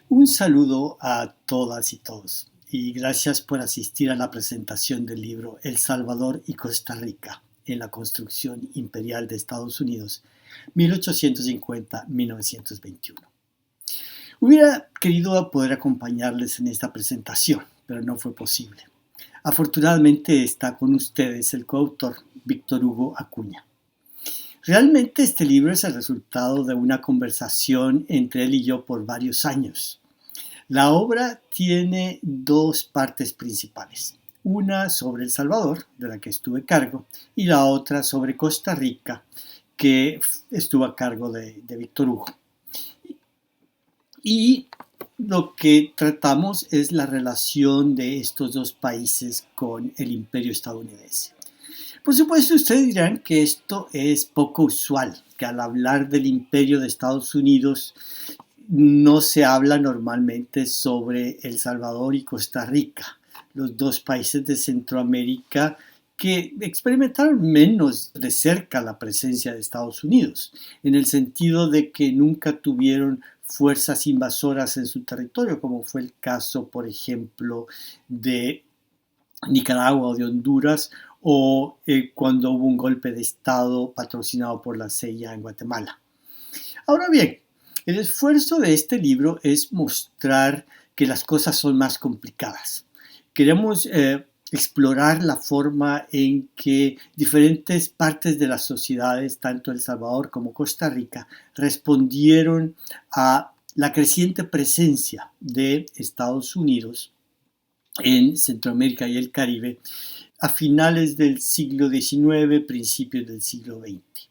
Un saludo a todas y todos y gracias por asistir a la presentación del libro El Salvador y Costa Rica en la construcción imperial de Estados Unidos 1850-1921. Hubiera querido poder acompañarles en esta presentación, pero no fue posible. Afortunadamente está con ustedes el coautor Víctor Hugo Acuña. Realmente este libro es el resultado de una conversación entre él y yo por varios años. La obra tiene dos partes principales, una sobre El Salvador, de la que estuve a cargo, y la otra sobre Costa Rica, que estuvo a cargo de Víctor Hugo. Y lo que tratamos es la relación de estos dos países con el imperio estadounidense. Por supuesto, ustedes dirán que esto es poco usual, que al hablar del imperio de Estados Unidos no se habla normalmente sobre El Salvador y Costa Rica, los dos países de Centroamérica que experimentaron menos de cerca la presencia de Estados Unidos, en el sentido de que nunca tuvieron fuerzas invasoras en su territorio, como fue el caso, por ejemplo, de Nicaragua o de Honduras, o cuando hubo un golpe de Estado patrocinado por la CIA en Guatemala. Ahora bien, el esfuerzo de este libro es mostrar que las cosas son más complicadas. Queremos explorar la forma en que diferentes partes de las sociedades, tanto El Salvador como Costa Rica, respondieron a la creciente presencia de Estados Unidos en Centroamérica y el Caribe a finales del siglo XIX, principios del siglo XX.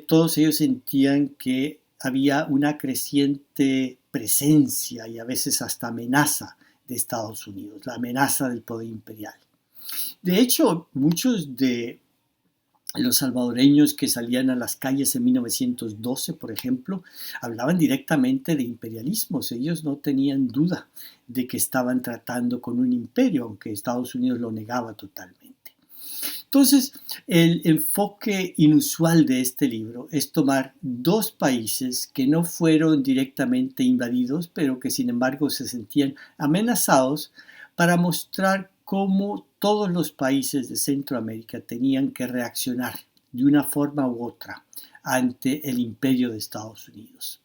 Todos ellos sentían que había una creciente presencia y a veces hasta amenaza de Estados Unidos, la amenaza del poder imperial. De hecho, muchos de los salvadoreños que salían a las calles en 1912, por ejemplo, hablaban directamente de imperialismos. Ellos no tenían duda de que estaban tratando con un imperio, aunque Estados Unidos lo negaba totalmente. Entonces, el enfoque inusual de este libro es tomar dos países que no fueron directamente invadidos, pero que sin embargo se sentían amenazados, para mostrar cómo todos los países de Centroamérica tenían que reaccionar de una forma u otra ante el imperio de Estados Unidos.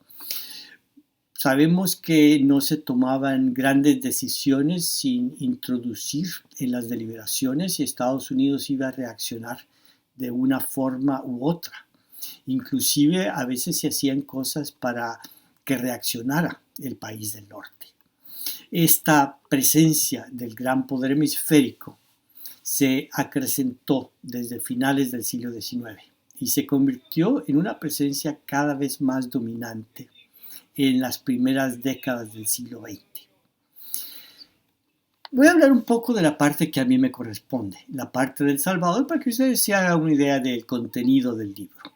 Sabemos que no se tomaban grandes decisiones sin introducir en las deliberaciones y Estados Unidos iba a reaccionar de una forma u otra. Inclusive a veces se hacían cosas para que reaccionara el país del norte. Esta presencia del gran poder hemisférico se acrecentó desde finales del siglo XIX y se convirtió en una presencia cada vez más dominante en las primeras décadas del siglo XX. Voy a hablar un poco de la parte que a mí me corresponde, la parte del Salvador, para que ustedes se hagan una idea del contenido del libro.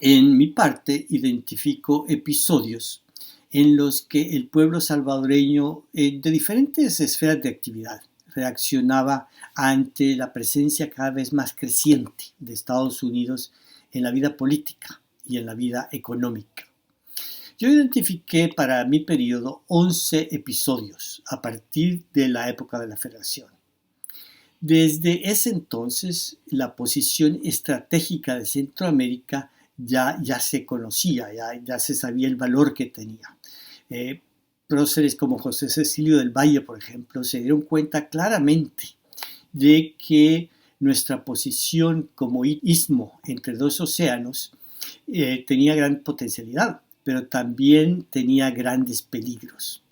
En mi parte identifico episodios en los que el pueblo salvadoreño de diferentes esferas de actividad reaccionaba ante la presencia cada vez más creciente de Estados Unidos en la vida política y en la vida económica. Yo identifiqué para mi periodo 11 episodios a partir de la época de la Federación. Desde ese entonces, la posición estratégica de Centroamérica ya se conocía, ya se sabía el valor que tenía. Próceres como José Cecilio del Valle, por ejemplo, se dieron cuenta claramente de que nuestra posición como istmo entre dos océanos tenía gran potencialidad, pero también tenía grandes peligros.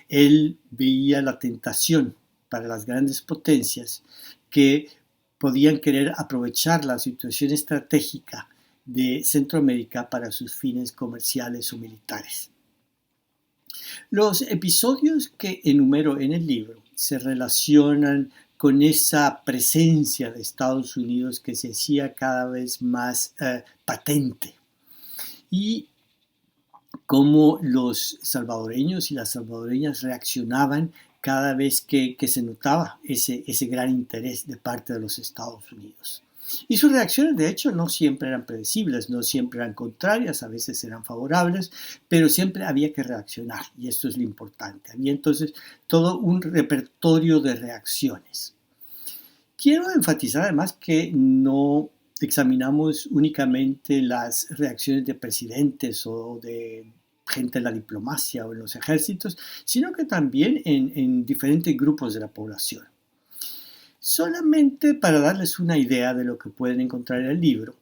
Él veía la tentación para las grandes potencias que podían querer aprovechar la situación estratégica de Centroamérica para sus fines comerciales o militares. Los episodios que enumero en el libro se relacionan con esa presencia de Estados Unidos que se hacía cada vez más patente y cómo los salvadoreños y las salvadoreñas reaccionaban cada vez que se notaba ese gran interés de parte de los Estados Unidos. Y sus reacciones, de hecho, no siempre eran predecibles, no siempre eran contrarias, a veces eran favorables, pero siempre había que reaccionar, y esto es lo importante. Había entonces todo un repertorio de reacciones. Quiero enfatizar además que no examinamos únicamente las reacciones de presidentes o de gente en la diplomacia o en los ejércitos, sino que también en diferentes grupos de la población. Solamente para darles una idea de lo que pueden encontrar en el libro,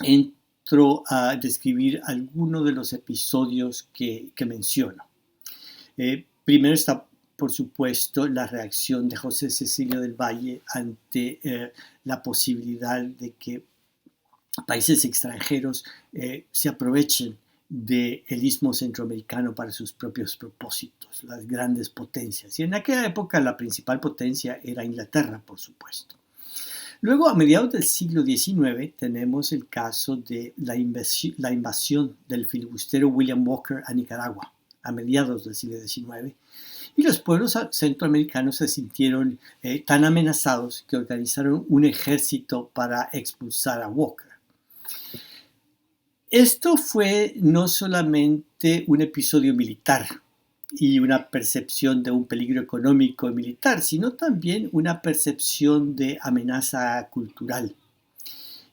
entro a describir algunos de los episodios que menciono. Primero está, por supuesto, la reacción de José Cecilio del Valle ante la posibilidad de que países extranjeros se aprovechen del istmo centroamericano para sus propios propósitos, las grandes potencias. Y en aquella época la principal potencia era Inglaterra, por supuesto. Luego, a mediados del siglo XIX, tenemos el caso de la invasión del filibustero William Walker a Nicaragua, a mediados del siglo XIX, y los pueblos centroamericanos se sintieron tan amenazados que organizaron un ejército para expulsar a Walker. Esto fue no solamente un episodio militar y una percepción de un peligro económico y militar, sino también una percepción de amenaza cultural.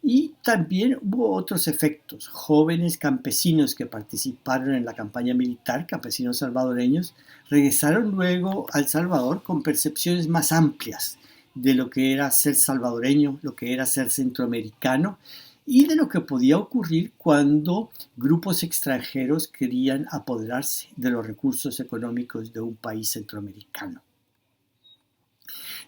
Y también hubo otros efectos. Jóvenes campesinos que participaron en la campaña militar, campesinos salvadoreños, regresaron luego a El Salvador con percepciones más amplias de lo que era ser salvadoreño, lo que era ser centroamericano y de lo que podía ocurrir cuando grupos extranjeros querían apoderarse de los recursos económicos de un país centroamericano.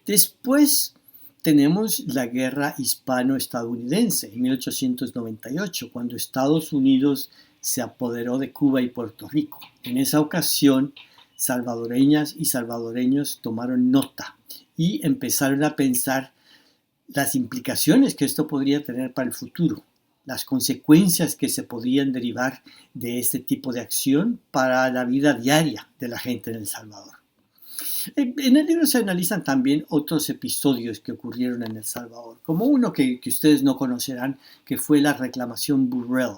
Después tenemos la guerra hispano-estadounidense en 1898, cuando Estados Unidos se apoderó de Cuba y Puerto Rico. En esa ocasión, salvadoreñas y salvadoreños tomaron nota y empezaron a pensar las implicaciones que esto podría tener para el futuro, las consecuencias que se podrían derivar de este tipo de acción para la vida diaria de la gente en El Salvador. En el libro se analizan también otros episodios que ocurrieron en El Salvador, como uno que ustedes no conocerán, que fue la reclamación Burrell,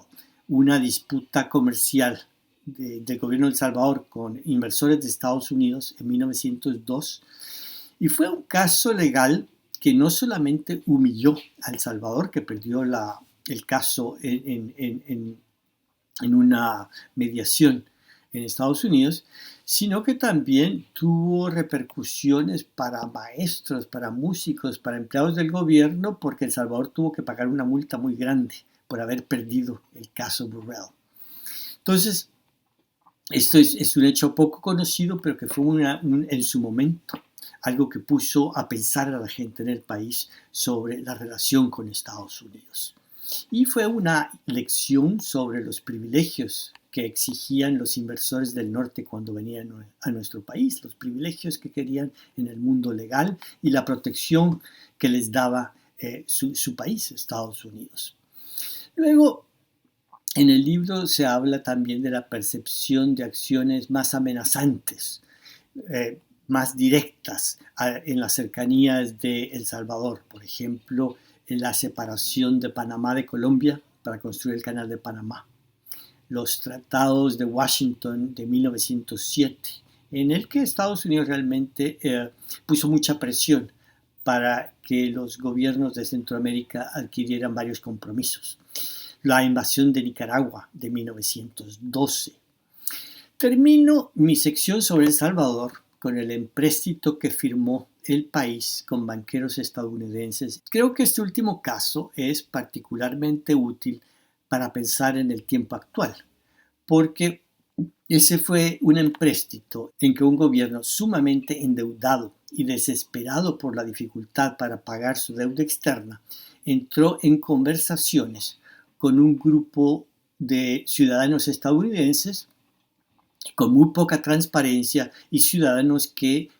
una disputa comercial del gobierno de El Salvador con inversores de Estados Unidos en 1902, y fue un caso legal que no solamente humilló a El Salvador, que perdió el caso en una mediación en Estados Unidos, sino que también tuvo repercusiones para maestros, para músicos, para empleados del gobierno, porque El Salvador tuvo que pagar una multa muy grande por haber perdido el caso Burrell. Entonces, esto es un hecho poco conocido, pero que fue en su momento algo que puso a pensar a la gente en el país sobre la relación con Estados Unidos. Y fue una lección sobre los privilegios que exigían los inversores del norte cuando venían a nuestro país, los privilegios que querían en el mundo legal y la protección que les daba su país, Estados Unidos. Luego, en el libro se habla también de la percepción de acciones más amenazantes, más directas en las cercanías de El Salvador. Por ejemplo, en la separación de Panamá de Colombia para construir el Canal de Panamá. Los tratados de Washington de 1907, en el que Estados Unidos realmente puso mucha presión para que los gobiernos de Centroamérica adquirieran varios compromisos. La invasión de Nicaragua de 1912. Termino mi sección sobre El Salvador con el empréstito que firmó el país con banqueros estadounidenses. Creo que este último caso es particularmente útil para pensar en el tiempo actual, porque ese fue un empréstito en que un gobierno sumamente endeudado y desesperado por la dificultad para pagar su deuda externa entró en conversaciones con un grupo de ciudadanos estadounidenses con muy poca transparencia y ciudadanos que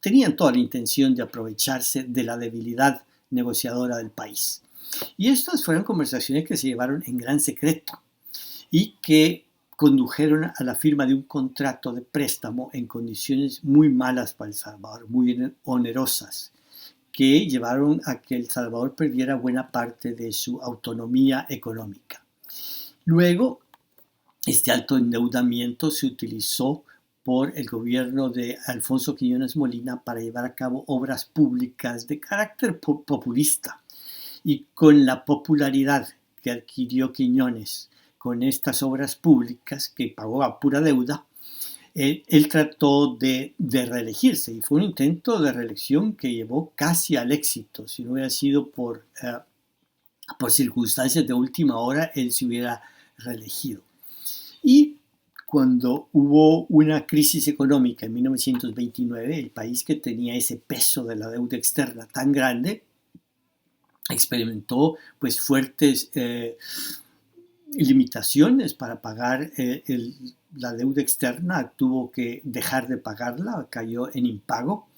tenían toda la intención de aprovecharse de la debilidad negociadora del país. Y estas fueron conversaciones que se llevaron en gran secreto y que condujeron a la firma de un contrato de préstamo en condiciones muy malas para El Salvador, muy onerosas, que llevaron a que El Salvador perdiera buena parte de su autonomía económica. Luego, este alto endeudamiento se utilizó por el gobierno de Alfonso Quiñones Molina para llevar a cabo obras públicas de carácter populista. Y con la popularidad que adquirió Quiñones con estas obras públicas, que pagó a pura deuda, él trató de reelegirse y fue un intento de reelección que llevó casi al éxito. Si no hubiera sido por circunstancias de última hora, él se hubiera reelegido. Y cuando hubo una crisis económica en 1929, el país que tenía ese peso de la deuda externa tan grande experimentó pues fuertes limitaciones para pagar la deuda externa, tuvo que dejar de pagarla, cayó en impago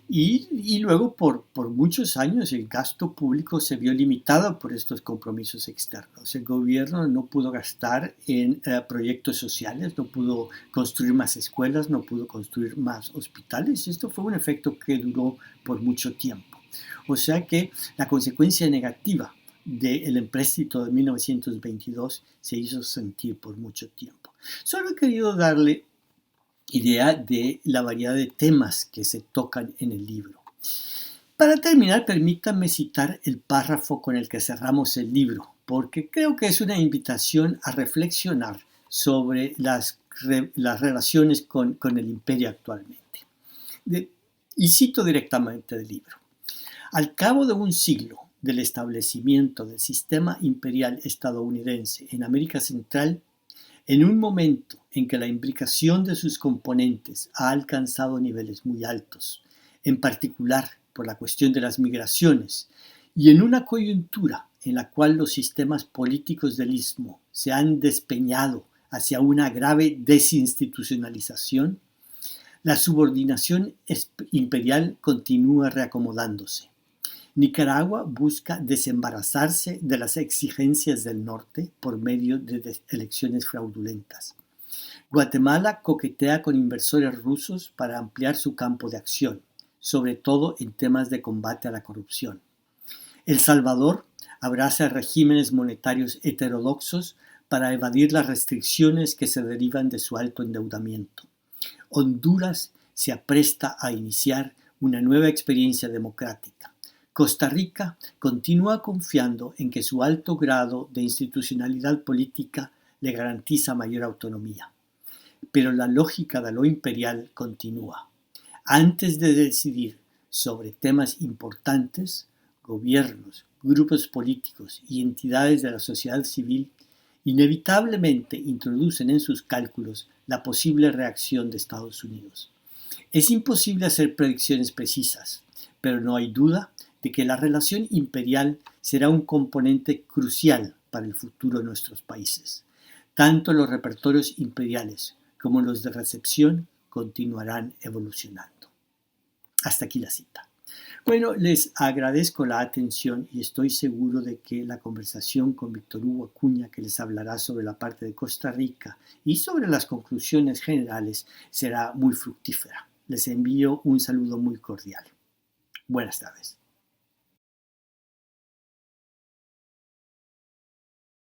y luego por muchos años el gasto público se vio limitado por estos compromisos externos. El gobierno no pudo gastar en proyectos sociales, no pudo construir más escuelas, no pudo construir más hospitales. Esto fue un efecto que duró por mucho tiempo. O sea que la consecuencia negativa del empréstito de 1922 se hizo sentir por mucho tiempo. Solo he querido darle idea de la variedad de temas que se tocan en el libro. Para terminar, permítanme citar el párrafo con el que cerramos el libro, porque creo que es una invitación a reflexionar sobre las relaciones con el imperio actualmente. Y cito directamente del libro. Al cabo de un siglo del establecimiento del sistema imperial estadounidense en América Central, en un momento en que la imbricación de sus componentes ha alcanzado niveles muy altos, en particular por la cuestión de las migraciones, y en una coyuntura en la cual los sistemas políticos del Istmo se han despeñado hacia una grave desinstitucionalización, la subordinación imperial continúa reacomodándose. Nicaragua busca desembarazarse de las exigencias del norte por medio de elecciones fraudulentas. Guatemala coquetea con inversores rusos para ampliar su campo de acción, sobre todo en temas de combate a la corrupción. El Salvador abraza regímenes monetarios heterodoxos para evadir las restricciones que se derivan de su alto endeudamiento. Honduras se apresta a iniciar una nueva experiencia democrática. Costa Rica continúa confiando en que su alto grado de institucionalidad política le garantiza mayor autonomía. Pero la lógica de lo imperial continúa. Antes de decidir sobre temas importantes, gobiernos, grupos políticos y entidades de la sociedad civil inevitablemente introducen en sus cálculos la posible reacción de Estados Unidos. Es imposible hacer predicciones precisas, pero no hay duda de que la relación imperial será un componente crucial para el futuro de nuestros países. Tanto los repertorios imperiales como los de recepción continuarán evolucionando. Hasta aquí la cita. Bueno, les agradezco la atención y estoy seguro de que la conversación con Víctor Hugo Acuña, que les hablará sobre la parte de Costa Rica y sobre las conclusiones generales, será muy fructífera. Les envío un saludo muy cordial. Buenas tardes.